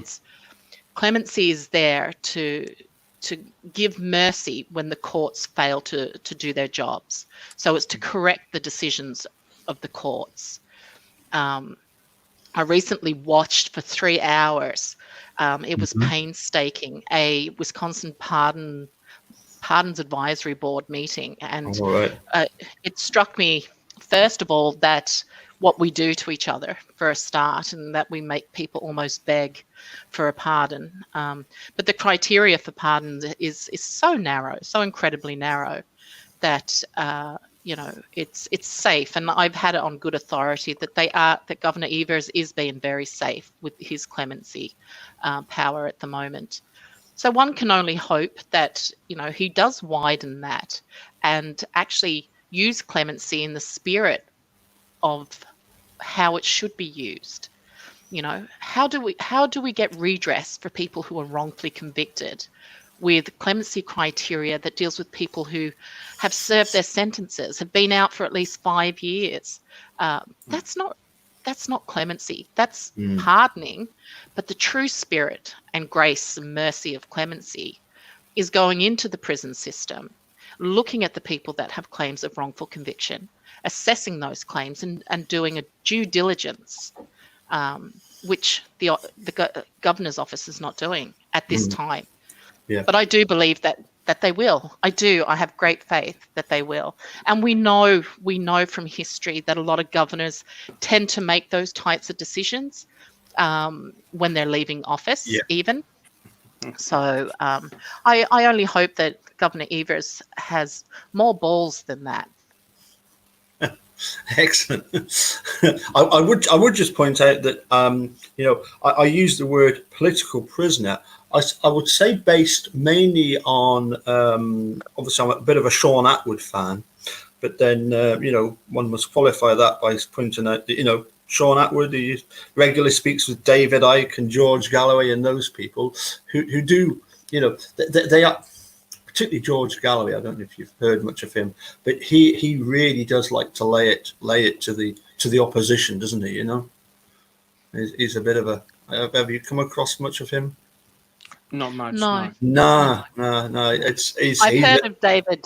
clemency is there to give mercy when the courts fail to do their jobs. So it's to correct the decisions of the courts. I recently watched for 3 hours. It was painstaking, a Wisconsin Pardons Advisory Board meeting. And it struck me, first of all, that what we do to each other for a start, and that we make people almost beg for a pardon. But the criteria for pardons is so narrow, so incredibly narrow, that it's safe. And I've had it on good authority that Governor Evers is being very safe with his clemency power at the moment. So one can only hope that he does widen that and actually use clemency in the spirit of how it should be used. How do we get redress for people who are wrongfully convicted with clemency criteria that deals with people who have served their sentences, have been out for at least 5 years? That's not clemency. That's pardoning. But the true spirit and grace and mercy of clemency is going into the prison system, looking at the people that have claims of wrongful conviction, assessing those claims and doing a due diligence, which the governor's office is not doing at this time. Yeah. But I do believe that they will. I have great faith that they will. And we know from history that a lot of governors tend to make those types of decisions when they're leaving office, even. So I only hope that Governor Evers has more balls than that. Excellent. I would just point out that I use the word political prisoner. I would say based mainly on obviously I'm a bit of a Sean Atwood fan, but then one must qualify that by pointing out that Sean Atwood, he regularly speaks with David Icke and George Galloway and those people who do they are. Particularly George Galloway, I don't know if you've heard much of him, but he really does like to lay it to the opposition, doesn't he? He's a bit of a. Have you come across much of him? Not much. No. I've heard of David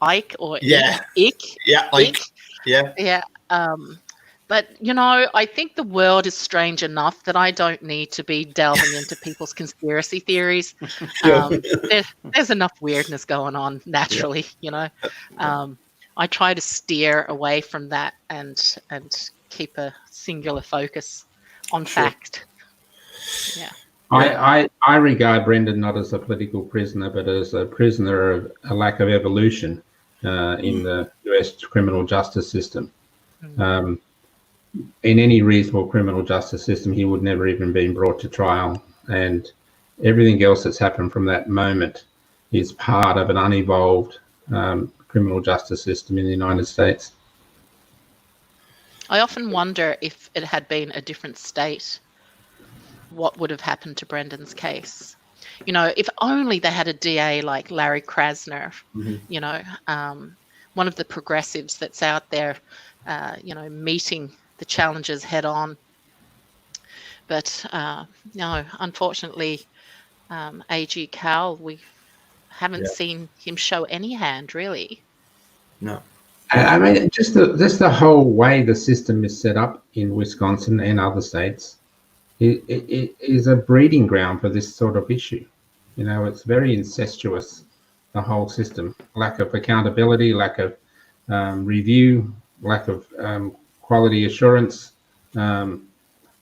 Icke or Icke. Yeah, Icke. Yeah. But, I think the world is strange enough that I don't need to be delving into people's conspiracy theories. There's enough weirdness going on naturally, I try to steer away from that and keep a singular focus on fact. Yeah. I regard Brendan not as a political prisoner, but as a prisoner of a lack of evolution in the US criminal justice system. In any reasonable criminal justice system, he would never even been brought to trial, and everything else that's happened from that moment is part of an unevolved criminal justice system in the United States. I often wonder if it had been a different state, what would have happened to Brendan's case. If only they had a DA like Larry Krasner, one of the progressives that's out there, meeting the challenges head on. But no, unfortunately, AG Cal, we haven't seen him show any hand, really. No. I mean, just the whole way the system is set up in Wisconsin and other states, it is a breeding ground for this sort of issue. It's very incestuous, the whole system. Lack of accountability, lack of review, lack of quality assurance, and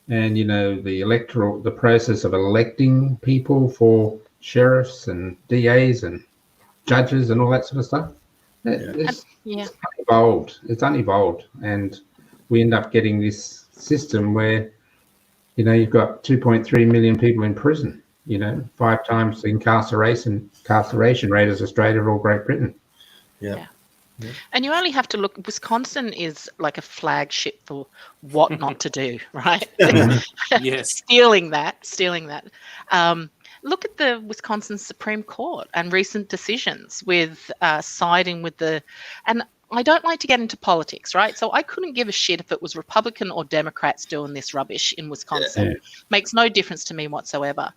the process of electing people for sheriffs and DAs and judges and all that sort of stuff. It's unevolved. It's unevolved, and we end up getting this system where you've got 2.3 million people in prison. 5 times the incarceration rate as Australia or Great Britain. Yeah. And you only have to look. Wisconsin is like a flagship for what not to do, right? Yes. Stealing that. Look at the Wisconsin Supreme Court and recent decisions with siding with and I don't like to get into politics, right? So I couldn't give a shit if it was Republican or Democrats doing this rubbish in Wisconsin. Yeah. Makes no difference to me whatsoever.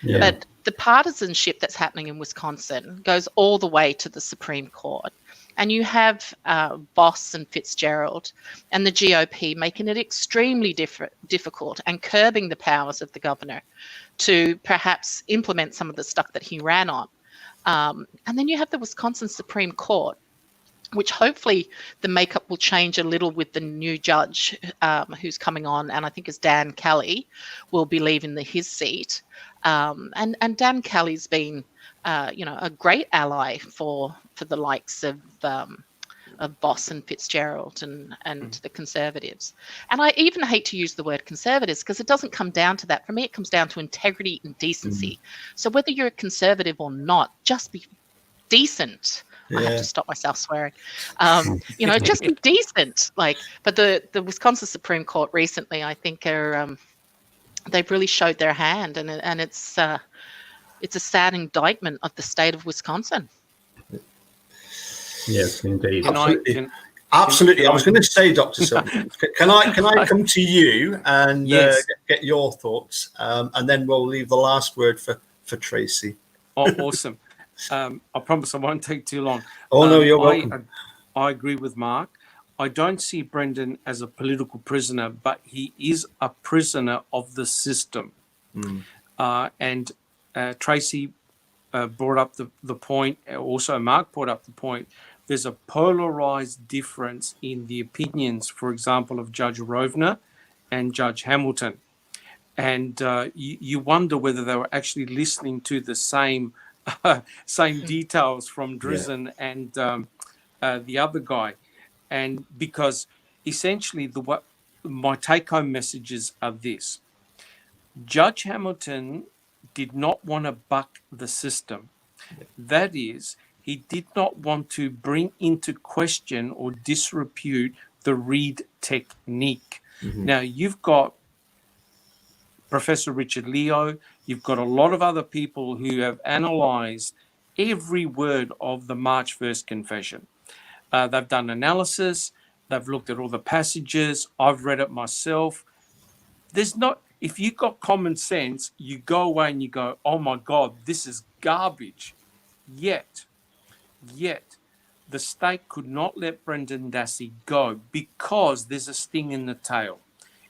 Yeah. But the partisanship that's happening in Wisconsin goes all the way to the Supreme Court. And you have Voss and Fitzgerald and the GOP making it extremely difficult and curbing the powers of the governor to perhaps implement some of the stuff that he ran on. And then you have the Wisconsin Supreme Court, which hopefully the makeup will change a little with the new judge who's coming on, and I think it's Dan Kelly will be leaving his seat. And Dan Kelly's been a great ally for the likes of Voss and Fitzgerald and the Conservatives. And I even hate to use the word Conservatives because it doesn't come down to that. For me, it comes down to integrity and decency. So whether you're a Conservative or not, just be decent. Yeah. I have to stop myself swearing. Just be decent. But the Wisconsin Supreme Court recently, I think, they've really showed their hand, and it's a sad indictment of the state of Wisconsin. Yes, indeed. Absolutely. I was going to say, Dr. Silkman, can I come to you and get your thoughts, and then we'll leave the last word for Tracy. Oh, awesome. I promise I won't take too long. Oh, no, you're welcome. I agree with Mark. I don't see Brendan as a political prisoner, but he is a prisoner of the system. And Tracy brought up the point, also Mark brought up the point, there's a polarized difference in the opinions, for example, of Judge Rovner and Judge Hamilton. and you wonder whether they were actually listening to the same details from Drizzen and the other guy. And because essentially my take-home messages are this: Judge Hamilton did not want to buck the system. That is, he did not want to bring into question or disrepute the Reid technique. Now, you've got Professor Richard Leo, you've got a lot of other people who have analysed every word of the March 1st confession. They've done analysis, they've looked at all the passages, I've read it myself. If you've got common sense, you go away and you go, oh my God, this is garbage. Yet, the state could not let Brendan Dassey go because there's a sting in the tail.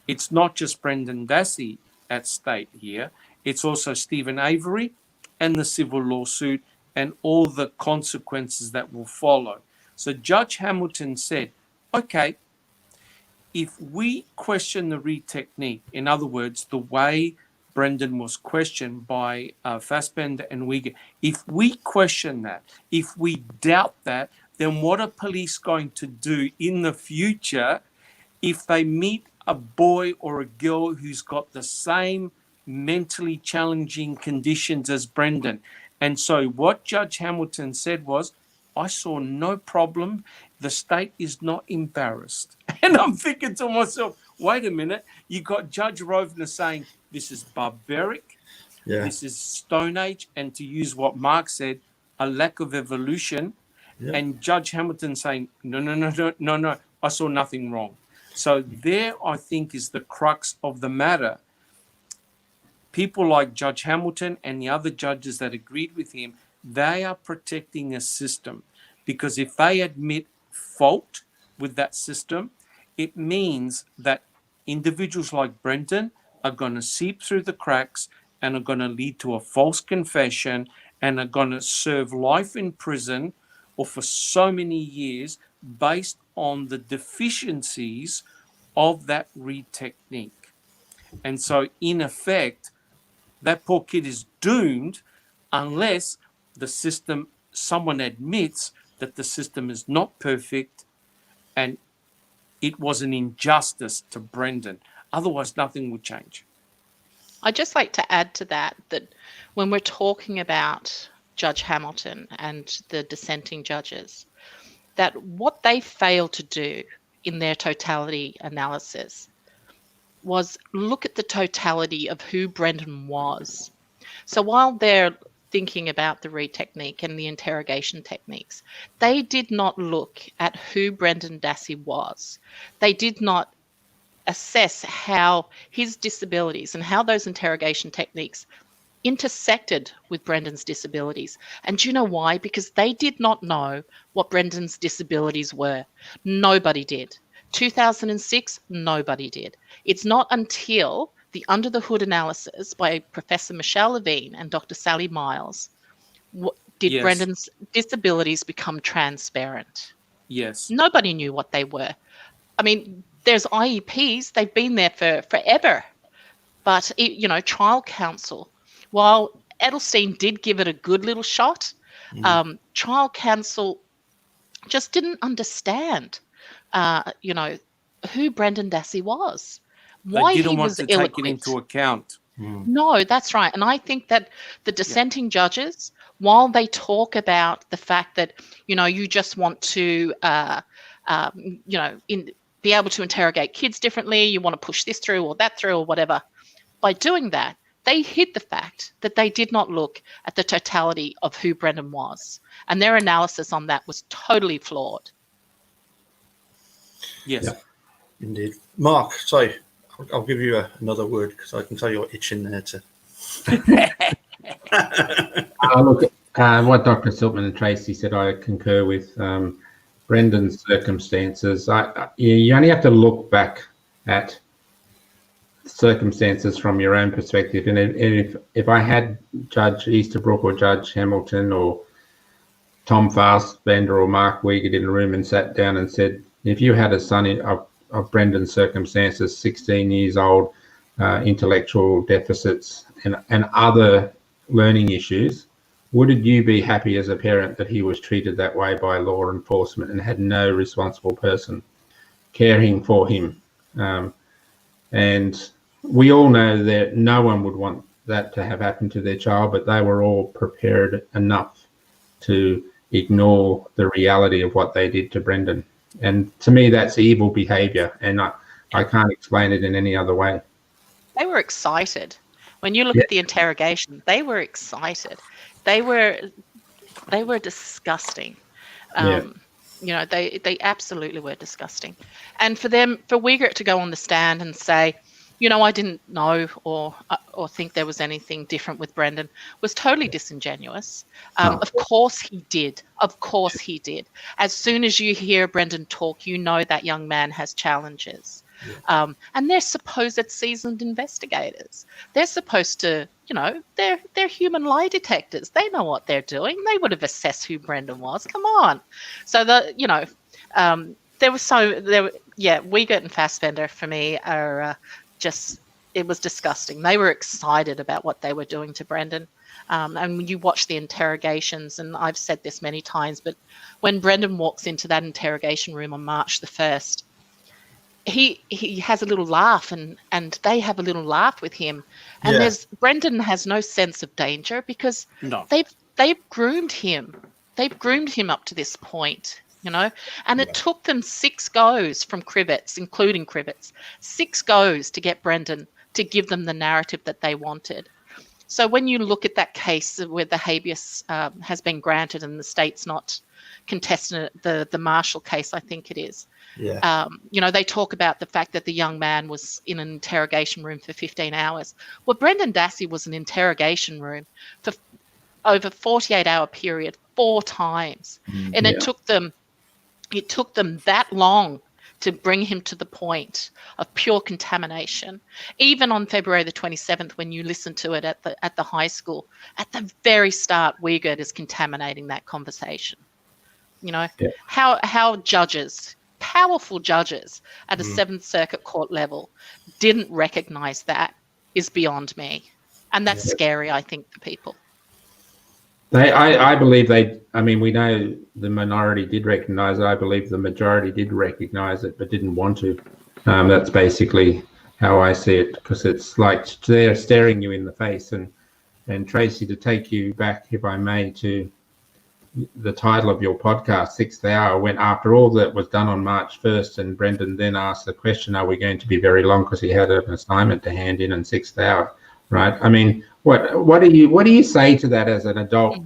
It's not just Brendan Dassey at stake here. It's also Steven Avery and the civil lawsuit and all the consequences that will follow. So Judge Hamilton said, okay, if we question the Reid technique, in other words, the way Brendan was questioned by Fassbender and Uyghur, if we question that, if we doubt that, then what are police going to do in the future if they meet a boy or a girl who's got the same mentally challenging conditions as Brendan? And so what Judge Hamilton said was, I saw no problem. The state is not embarrassed. And I'm thinking to myself, wait a minute, you got Judge Rovner saying this is barbaric, this is Stone Age, and to use what Mark said, a lack of evolution, and Judge Hamilton saying, no, I saw nothing wrong. So there, I think, is the crux of the matter. People like Judge Hamilton and the other judges that agreed with him, they are protecting a system, because if they admit fault with that system, it means that individuals like Brendan are going to seep through the cracks and are going to lead to a false confession and are going to serve life in prison or for so many years based on the deficiencies of that Reid technique. And so, in effect, that poor kid is doomed unless the system, someone admits that the system is not perfect and it was an injustice to Brendan. Otherwise, nothing would change. I'd just like to add to that when we're talking about Judge Hamilton and the dissenting judges, that what they failed to do in their totality analysis was look at the totality of who Brendan was. So while they're thinking about the Reid technique and the interrogation techniques, they did not look at who Brendan Dassey was. They did not assess how his disabilities and how those interrogation techniques intersected with Brendan's disabilities. And do you know why? Because they did not know what Brendan's disabilities were. Nobody did. 2006, nobody did. It's not until the under the hood analysis by Professor Michelle Levine and Dr. Sally Miles did Brendan's disabilities become transparent. Yes. Nobody knew what they were. I mean, there's IEPs, they've been there for forever. But, trial counsel, while Edelstein did give it a good little shot, trial counsel just didn't understand, who Brendan Dassey was. Why they didn't he want was to ill-equipped. take it into account. No, that's right. And I think that the dissenting judges, while they talk about the fact that, you just want to, be able to interrogate kids differently, you want to push this through or that through or whatever, by doing that, they hid the fact that they did not look at the totality of who Brendan was. And their analysis on that was totally flawed. Yes. Yeah, indeed. Mark, sorry, I'll give you another word because I can tell you're itching there to. Look, what Dr. Silkman and Tracy said, I concur with. Brendan's circumstances, you only have to look back at circumstances from your own perspective. And if I had Judge Easterbrook or Judge Hamilton or Tom Fassbender or Mark Uyghur in a room and sat down and said, if you had a son of Brendan's circumstances, 16 years old, intellectual deficits and other learning issues, wouldn't you be happy as a parent that he was treated that way by law enforcement and had no responsible person caring for him? And we all know that no one would want that to have happened to their child, but they were all prepared enough to ignore the reality of what they did to Brendan. And to me, that's evil behaviour, and I can't explain it in any other way. They were excited. When you look at the interrogation, they were excited. They were disgusting. You know, they absolutely were disgusting. And for Wiegert to go on the stand and say, you know, I didn't know or think there was anything different with Brendan was totally disingenuous. Of course he did. Of course he did. As soon as you hear Brendan talk, you know that young man has challenges. And they're supposed seasoned investigators. They're supposed to, you know, they're human lie detectors. They know what they're doing. They would have assessed who Brendan was. Come on. So Wiegert and Fassbender for me are it was disgusting. They were excited about what they were doing to Brendan. And when you watch the interrogations, and I've said this many times, but when Brendan walks into that interrogation room on March the 1st, he has a little laugh and they have a little laugh with him. And Brendan has no sense of danger because they've groomed him. They've groomed him up to this point, you know, and it took them 6 goes from Crivets, including Crivets, 6 goes to get Brendan to give them the narrative that they wanted. So when you look at that case where the habeas has been granted and the state's not contesting the Marshall case, I think it is. You know, they talk about the fact that the young man was in an interrogation room for 15 hours. Well, Brendan Dassey was in an interrogation room for over 48-hour period 4 times. And it took them that long to bring him to the point of pure contamination. Even on February the 27th, when you listen to it at the high school, at the very start, Wiegert is contaminating that conversation. You know, how judges, powerful judges at a 7th Circuit Court level didn't recognise that is beyond me. And that's scary, I think, for people. I believe we know the minority did recognise it. I believe the majority did recognise it, but didn't want to. That's basically how I see it, because it's like they're staring you in the face. And Tracy, to take you back, if I may, to the title of your podcast, 6th Hour, went after all that was done on March 1st, and Brendan then asked the question, are we going to be very long, because he had an assignment to hand in 6th Hour, right? I mean, what do you say to that as an adult?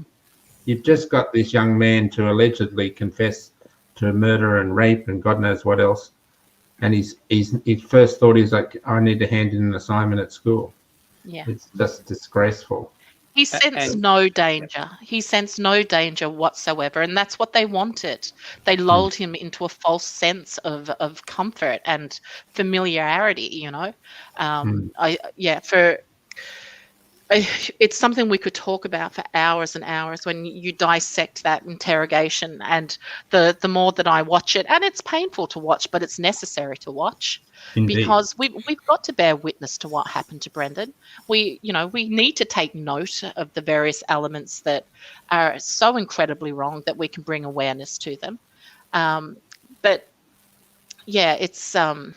You've just got this young man to allegedly confess to murder and rape and God knows what else, and his first thought is like, I need to hand in an assignment at school. It's just disgraceful. He sensed no danger. He sensed no danger whatsoever, and that's what they wanted. They lulled him into a false sense of comfort and familiarity, you know. It's something we could talk about for hours and hours when you dissect that interrogation, and the more that I watch it, and it's painful to watch, but it's necessary to watch. Indeed. Because we've got to bear witness to what happened to Brendan. We need to take note of the various elements that are so incredibly wrong that we can bring awareness to them. But yeah, it's a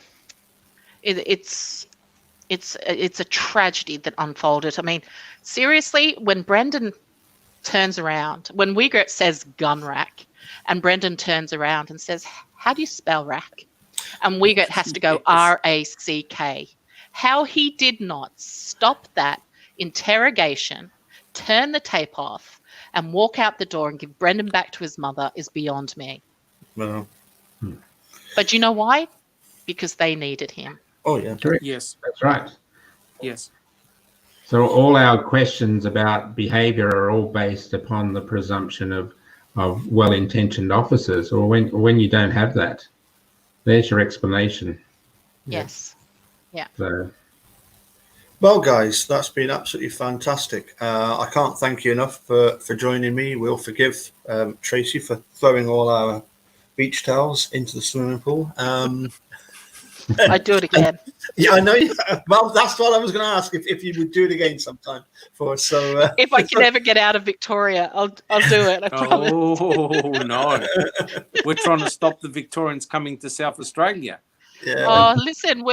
tragedy that unfolded. I mean, seriously, when Brendan turns around, when Wiegert says gun rack, and Brendan turns around and says, how do you spell rack? And Wiegert has to go R-A-C-K. How he did not stop that interrogation, turn the tape off, and walk out the door and give Brendan back to his mother is beyond me. Well, But you know why? Because they needed him. Oh, yeah. Correct. Yes. That's right. Yes. So all our questions about behaviour are all based upon the presumption of well-intentioned officers, or when you don't have that. There's your explanation. Yes. Yeah. So. Well, guys, that's been absolutely fantastic. I can't thank you enough for joining me. We'll forgive Tracy for throwing all our beach towels into the swimming pool. I'd do it again. Yeah, I know. Well, that's what I was going to ask, if you would do it again sometime for us. So if I can ever get out of Victoria, I'll do it. I promise. Oh no, we're trying to stop the Victorians coming to South Australia. Yeah. Oh, listen,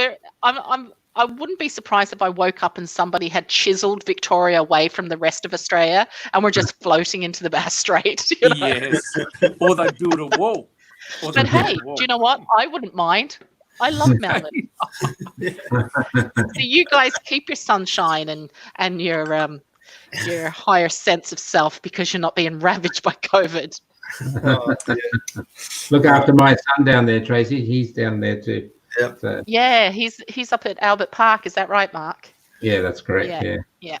I wouldn't be surprised if I woke up and somebody had chiseled Victoria away from the rest of Australia, and we're just floating into the Bass Strait. You know? Yes, or they build a wall. But hey, do you know what? I wouldn't mind. I love Melbourne. So you guys keep your sunshine and your higher sense of self, because you're not being ravaged by COVID. Oh, yeah. Look after my son down there, Tracy. He's down there too. Yep. So, yeah, he's up at Albert Park. Is that right, Mark? Yeah, that's correct. Yeah.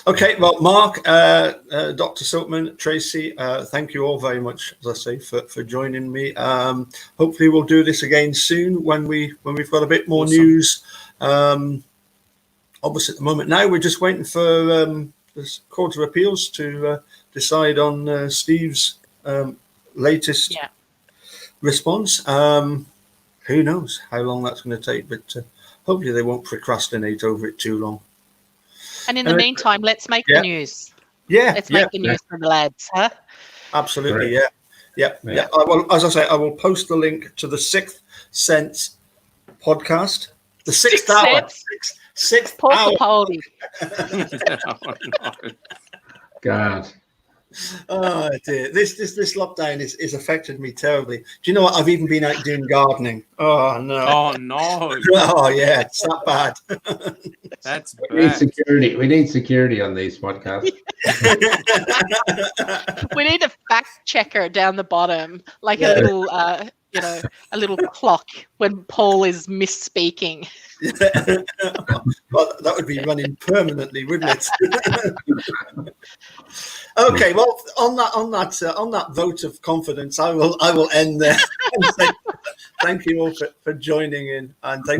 Okay, well, Mark, Dr. Silkman, Tracy, thank you all very much, as I say, for joining me. Hopefully we'll do this again soon when we've got a bit more news. Obviously, at the moment now, we're just waiting for the Court of Appeals to decide on Steve's latest response. Who knows how long that's going to take, but hopefully they won't procrastinate over it too long. And in the meantime, let's make the news. Yeah. Let's make the news for the lads, huh? Absolutely, yeah. I will, as I say, I will post the link to the Sixth Sense podcast. The sixth hour. Sixth hour. God. Oh dear, this lockdown is affected me terribly. Do you know what? I've even been out doing gardening. Oh no. Oh no. Oh yeah, it's that bad. That's bad. We need security. We need security on these podcasts. We need a fact checker down the bottom, like a little a little clock when Paul is misspeaking. Well, that would be running permanently, wouldn't it? Okay, well, on that vote of confidence, I will end there. And say thank you all for joining in, and thank